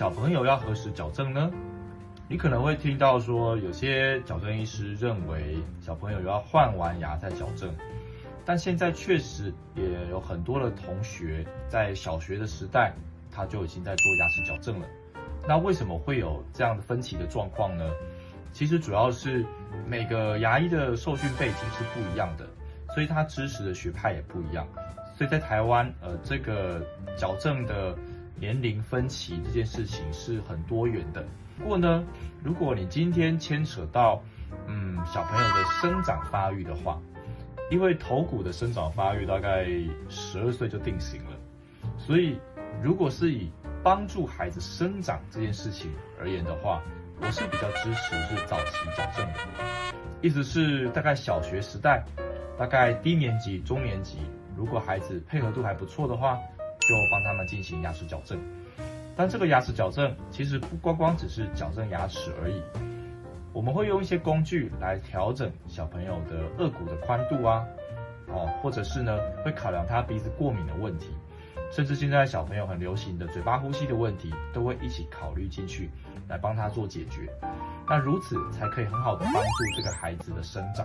小朋友要何时矫正呢？你可能会听到说，有些矫正医师认为小朋友要换完牙再矫正，但现在确实也有很多的同学在小学的时代，他就已经在做牙齿矫正了。那为什么会有这样的分歧的状况呢？其实主要是每个牙医的受训背景是不一样的，所以他支持的学派也不一样。所以在台湾，这个矫正的年龄分歧这件事情是很多元的。不过呢，如果你今天牵扯到小朋友的生长发育的话，因为头骨的生长发育大概12岁就定型了，所以如果是以帮助孩子生长这件事情而言的话，我是比较支持是早期矫正的。意思是大概小学时代，大概低年级、中年级，如果孩子配合度还不错的话，就帮他们进行牙齿矫正。但这个牙齿矫正其实不光光只是矫正牙齿而已，我们会用一些工具来调整小朋友的颚骨的宽度啊，或者是呢会考量他鼻子过敏的问题，甚至现在小朋友很流行的嘴巴呼吸的问题，都会一起考虑进去，来帮他做解决。那如此才可以很好的帮助这个孩子的生长。